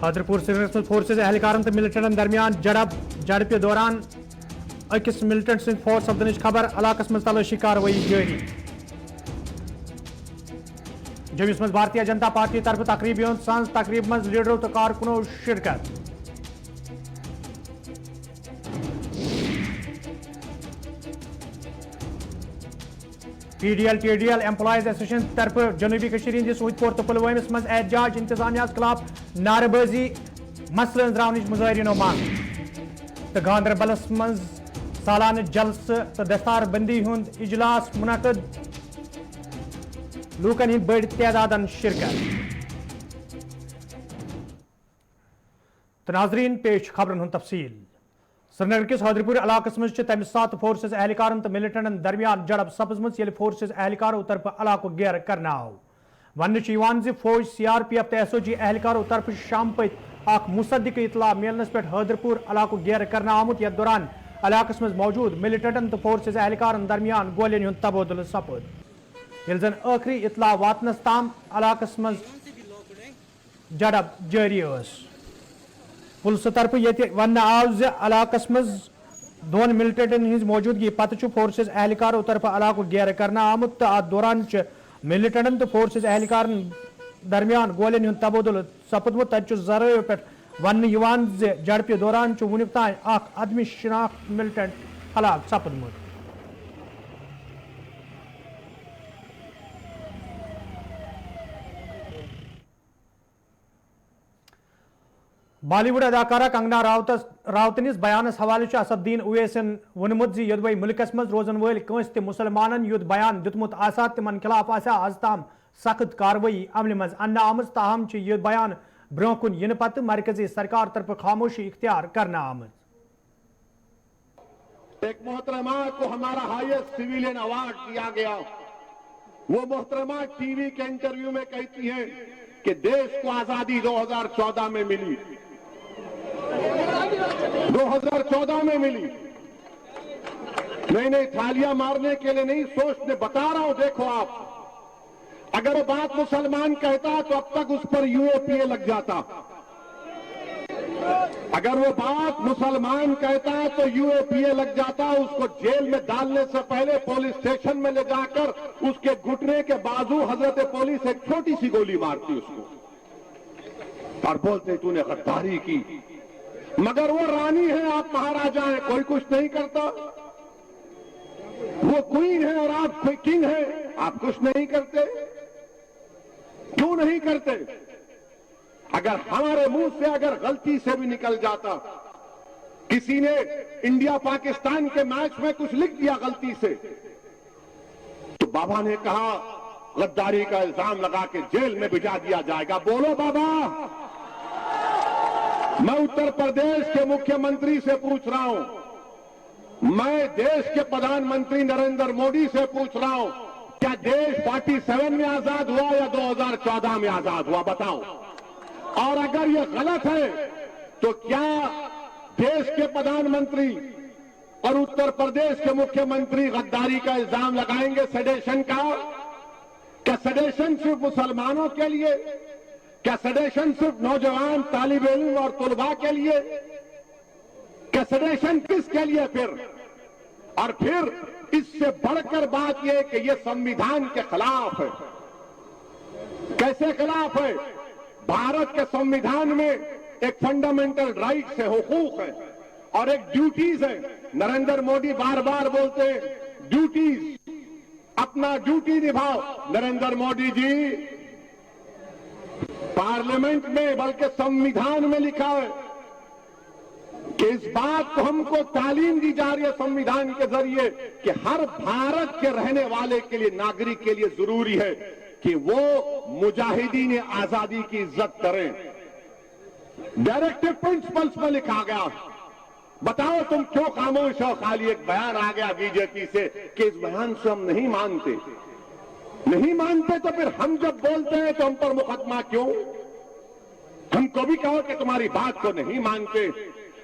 حیدرپور سری forces اہلکارن تو ملٹنٹن درمیان جڑپ دوران اکس ملٹنٹ سند فوت سپدنچ خبر علاقس مز تلاشی کاروٲیی جاری جومس مز بھارتیہ جنتا پارٹی طرف تقریبی ہند سانز تقریب مز لیڈرو تو کارکنو شرکت P D L T D L employees association طرف جنوبی کشمیر ہندس سوت پور تو پلوامس مز احتجاج انتظامیہ خلاف نعرہ بازی مسئلہ انزراونچ مظاہرینو مانگ تو گاندربلس مز سالانہ جلسہ تو دستار بندی ہند اجلاس منعقد لوکن ہند بڑ تعداد شرکت تو ناظرین پیش خبرن ہند تفصیل سری نگر کس حیدرپور علاقس مز تمہ سات فورسز اہلکارن تو ملٹنٹن درمیان جڑپ سپزمژ ییٚلہِ فورسز اہلکارو طرف علاقہ گیر کرنہٕ آو وننہٕ زِ فوج سی آر پی ایف تو ایس او جی اہلکارو طرف شام پت اخ مصدقہ اطلاع ملنس پہ حیدرپور علاقہ گیر کرنہٕ آمت یتھ دوران علاقس مز موجود ملٹنٹن تو فورسز اہلکارن درمیان گولین ہند تبادلہ سپد ییٚلہِ زن آخری اطلاع واتنس تام علاقس مز جڑپ جاری پولیس طرف یہ ون آو زِ علاقس مز دون ملٹنٹن ہز موجودگی پتہ فورسز اہلکارو طرف علاقہ گیر کرنا آمت تو ات دوران ملٹنٹن تو فورسز اہلکارن درمیان گولین ہند تبادلہ سپدمت تتہ ذرائع پہ ون جڑپہ دوران ونیک تان اخ عدم شناخت ملٹنٹ ہلاک سپدمت بالی ووڈ اداکارہ کنگنا راوتنس بیانس حوالہ اسد الدین اویسن وونمت زِ یودوے ملکس مز روزن ول کنس تہ مسلمانن یُتھ بیان دیتمت آسا تمن خلاف آسا آز تام سخت کاروٲیی عملہِ مز اننہٕ آمٕژ تاہم یہ بیان برونٛہہ کُن یِنہٕ پتہٕ مرکزی سرکار طرف خاموشی اختیار کرنہٕ آمٕژ ایک محترمہ کو ہمارا ہائیسٹ سویلین ایوارڈ دیا گیا وہ محترمہ ٹی وی کے انٹرویو میں کہتی ہیں کہ دیش کو آزادی 2014 میں ملی 2014 میں ملی نہیں تھالیاں مارنے کے لیے نہیں سوچنے بتا رہا ہوں دیکھو آپ اگر وہ بات مسلمان کہتا تو اب تک اس پر یو اے پی اے لگ جاتا اگر وہ بات مسلمان کہتا تو یو اے پی اے لگ جاتا اس کو جیل میں ڈالنے سے پہلے پولیس اسٹیشن میں لے جا کر اس کے گھٹنے کے بازو حضرت پولیس ایک چھوٹی سی گولی مارتی اس کو اور بولتے تو نے غداری کی مگر وہ رانی ہے آپ مہاراجا ہیں کوئی کچھ نہیں کرتا وہ کوئین ہے اور آپ کنگ ہیں آپ کچھ نہیں کرتے کیوں نہیں کرتے اگر ہمارے منہ سے اگر غلطی سے بھی نکل جاتا کسی نے انڈیا پاکستان کے میچ میں کچھ لکھ دیا غلطی سے تو بابا نے کہا غداری کا الزام لگا کے جیل میں بھجا دیا جائے گا بولو بابا میں اتر پردیش کے مکھیہ منتری سے پوچھ رہا ہوں میں دیش کے پردھان منتری نریندر مودی سے پوچھ رہا ہوں کیا دیش 47 میں آزاد ہوا یا 2014 میں آزاد ہوا بتاؤ اور اگر یہ غلط ہے تو کیا دیش کے پردھان منتری اور اتر پردیش کے مکھیہ منتری غداری کا الزام لگائیں گے سیڈیشن کا کیا سیڈیشن صرف مسلمانوں کے لیے کیا سیڈیشن صرف نوجوان طالب علم اور طلباء کے لیے کیا سیڈیشن کس کے لیے پھر اور پھر اس سے بڑھ کر بات یہ کہ یہ سنویدھان کے خلاف ہے کیسے خلاف ہے بھارت کے سنویدھان میں ایک فنڈامنٹل رائٹس ہے حقوق ہے اور ایک ڈیوٹیز ہے نریندر مودی بار بار بولتے ہیں ڈیوٹیز اپنا ڈیوٹی نبھاؤ نریندر مودی جی پارلیمنٹ میں بلکہ سنویدھان میں لکھا ہے کہ اس بات کو ہم کو تعلیم دی جا رہی ہے سنویدھان کے ذریعے کہ ہر بھارت کے رہنے والے کے لیے ناگرک کے لیے ضروری ہے کہ وہ مجاہدین آزادی کی عزت کریں ڈائریکٹو پرنسپلز میں لکھا گیا بتاؤ تم کیوں خاموش ہو خالی ایک بیان آ گیا بی جے پی سے کہ اس بیان سے ہم نہیں مانتے تو پھر ہم جب بولتے ہیں تو ہم پر مقدمہ کیوں ہم کو بھی کہو کہ تمہاری بات کو نہیں مانتے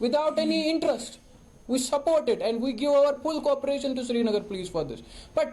without any interest. We support it and we give our full cooperation to Srinagar police for this. But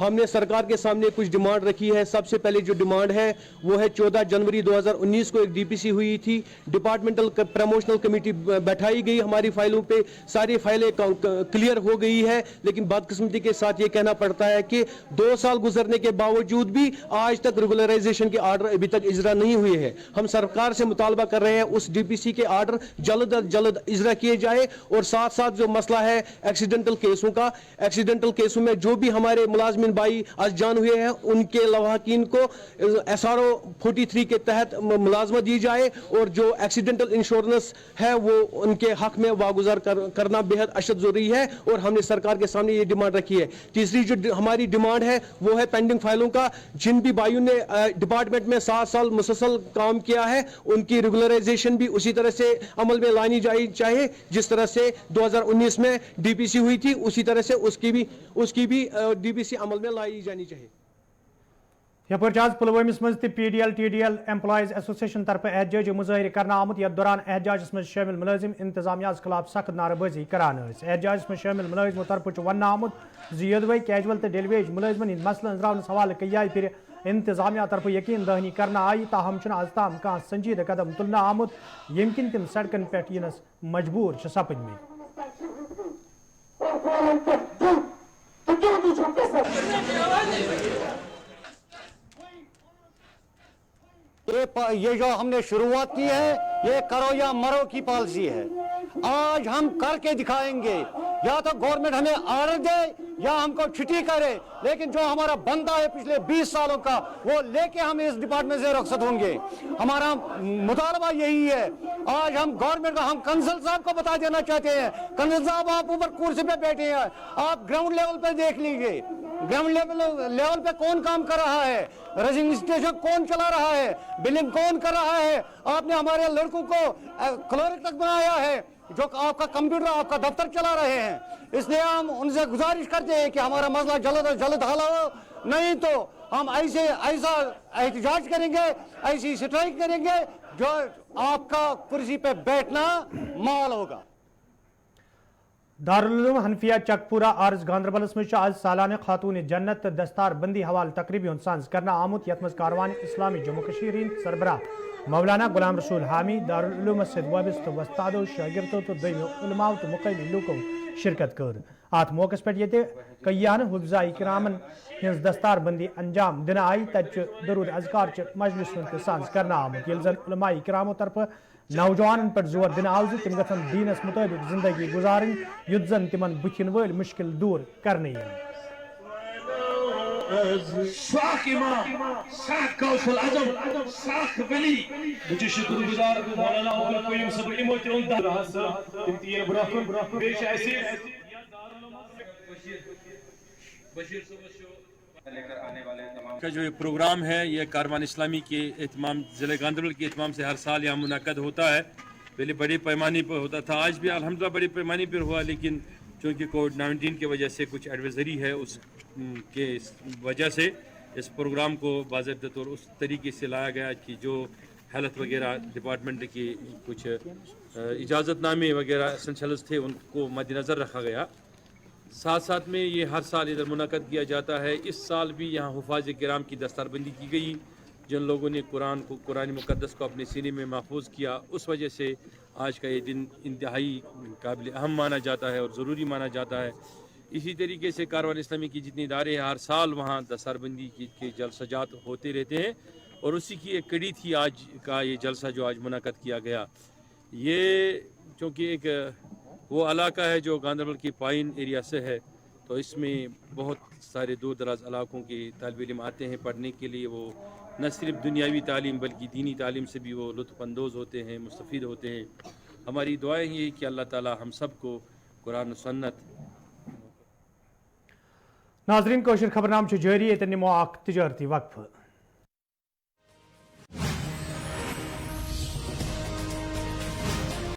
ہم نے سرکار کے سامنے کچھ ڈیمانڈ رکھی ہے. سب سے پہلے جو ڈیمانڈ ہے وہ ہے 14 جنوری 2019 کو ایک ڈی پی سی ہوئی تھی, ڈپارٹمنٹل پروموشنل کمیٹی بیٹھائی گئی, ہماری فائلوں پہ ساری فائلیں کلیئر ہو گئی ہے, لیکن بدقسمتی کے ساتھ یہ کہنا پڑتا ہے کہ 2 سال گزرنے کے باوجود بھی آج تک ریگولرائزیشن کے آرڈر ابھی تک اجرا نہیں ہوئے ہیں. ہم سرکار سے مطالبہ کر رہے ہیں اس ڈی پی سی کے آرڈر جلد از جلد اجرا کیے جائے, اور ساتھ ساتھ جو مسئلہ ہے ایکسیڈنٹل کیسوں کا, ایکسیڈنٹل کیسوں میں جو بھی ہمارے ملازمین بھائی آج جان ہوئے ہیں ان کے لواحقین کو SRO 43 کے تحت ملازمت دی جائے, اور جو ایکسیڈنٹل انشورنس ہے وہ ان کے حق میں واگزار کرنا بہت اشد ضروری ہے, اور ہم نے سرکار کے سامنے یہ ڈیمانڈ رکھی ہے. تیسری جو ہماری ڈیمانڈ ہے وہ ہے پینڈنگ فائلوں کا. جن بھی بھائیوں نے ڈپارٹمنٹ میں 7 سال مسلسل کام کیا ہے ان کی ریگولرائزیشن بھی اسی طرح سے عمل میں لانی چاہیے جس طرح سے 2019 میں ڈی پی سی ہوئی تھی, اسی طرح سے اس کی بھی ڈی پی سی عمل میں لائی جانی چاہیے. یپر آج پلوامس مز PDL TDL ایمپلائیز ایسوسیشن طرف احتجاجی مظاہرہ کرنا آمت, یتھ دوران احتجاجس مز شامل ملازم انتظامیہ خلاف سخت نعرہ بازی کران. احتجاجس مز شامل ملازموں طرف ون آمت یدوے کیجول تو ڈیلی ویج ملازمن ہند مسئلہ انزراونس حوالہ کئی پھر انتظامیہ طرف یقین دہانی کرنا آئی, تاہم آز تام کھانا سنجیدہ قدم تلنا آمت یم کن تم سڑکن پہ ینس مجبور سپدمت. یہ جو ہم نے شروعات کی ہے یہ کرو یا مرو کی پالیسی ہے. آج ہم کر کے دکھائیں گے, یا تو گورنمنٹ ہمیں آرڈر دے یا ہم کو چھٹی کرے, لیکن جو ہمارا بندہ ہے پچھلے 20 سالوں کا وہ لے کے ہم اس ڈپارٹمنٹ سے رخصت ہوں گے. ہمارا مطالبہ یہی ہے. آج ہم گورنمنٹ کو, ہم کنسل صاحب کو بتا دینا چاہتے ہیں, کنسل صاحب آپ اوپر کرسی پہ بیٹھے ہیں, آپ گراؤنڈ لیول پہ دیکھ لیجیے گراؤنڈ لیول پہ کون کام کر رہا ہے, رجنگ اسٹیشن کون چلا رہا ہے, بلنگ کون کر رہا ہے. آپ نے ہمارے لڑکوں کو کلرک تک بنایا ہے جو آپ کا کمپیوٹر آپ کا دفتر چلا رہے ہیں. اس لیے ہم ان سے گزارش کرتے ہیں کہ ہمارا مسئلہ جلد از جلد حل ہو, نہیں تو ہم ایسا احتجاج کریں گے, ایسی اسٹرائک کریں گے جو آپ کا کرسی پہ بیٹھنا مال ہوگا. دارالعلوم حنفیہ چکپورہ عارض گاندربلس مز آج سالانہ خاتون جنت دستار بندی حوالہ تقریبی سانز کرنا آمت, یت مز کاروان اسلامی جموں کشمیر ہند سربراہ مولانا غلام رسول حامی, دارالعلوم ست وابستہ وستادو, شاگردو تو دینو علماء تو مقامی لوکو شرکت کر. ات موقع پہ یہ کئیان حفظاء کرامن ہز دستار بندی انجام دن آئی, تت درود اذکار مجلس ہند سانز کرنا آمت, یل زن علماء کرامو طرف نوجوان پر زور دن آو تم گھن دینس مطابق زندگی گزارن یت زن تمن بتھن ول مشکل دور کرنے. ساکھ امام, ساکھ کوثل اعظم, ساکھ ولی بچ شکر گزار مولانا عبد القیوم صاحب یمو تہ اون دراہ صاحب تم تین برکن بیش ایسے بشیر کا جو یہ پروگرام ہے یہ کاروان اسلامی کے اہتمام ضلع گاندربل کے اہتمام سے ہر سال یہاں منعقد ہوتا ہے. پہلے بڑی پیمانے پر ہوتا تھا, آج بھی الحمدللہ بڑی پیمانے پر ہوا, لیکن چونکہ کووڈ-19 کی وجہ سے کچھ ایڈوائزری ہے اس کے وجہ سے اس پروگرام کو باضابطہ طور اس طریقے سے لایا گیا کہ جو ہیلتھ وغیرہ ڈپارٹمنٹ کی کچھ اجازت نامے وغیرہ اسینشلز تھے ان کو مد نظر رکھا گیا. ساتھ ساتھ میں یہ ہر سال ادھر منعقد کیا جاتا ہے. اس سال بھی یہاں حفاظ کرام کی دستار بندی کی گئی جن لوگوں نے قرآن مقدس کو اپنے سینے میں محفوظ کیا. اس وجہ سے آج کا یہ دن انتہائی قابل اہم مانا جاتا ہے اور ضروری مانا جاتا ہے. اسی طریقے سے کاروان اسلامی کی جتنی ادارے ہیں ہر سال وہاں دستار بندی کے جلسجات ہوتے رہتے ہیں, اور اسی کی ایک کڑی تھی آج کا یہ جلسہ جو آج منعقد کیا گیا. یہ چونکہ ایک وہ علاقہ ہے جو گاندربل کی پائن ایریا سے ہے, تو اس میں بہت سارے دور دراز علاقوں کے طالب علم آتے ہیں پڑھنے کے لیے. وہ نہ صرف دنیاوی تعلیم بلکہ دینی تعلیم سے بھی وہ لطف اندوز ہوتے ہیں, مستفید ہوتے ہیں. ہماری دعائیں یہ کہ اللہ تعالی ہم سب کو قرآن و سنت. ناظرین کوشر خبرنام جاری, یہ نمو اخ تجارتی وقف.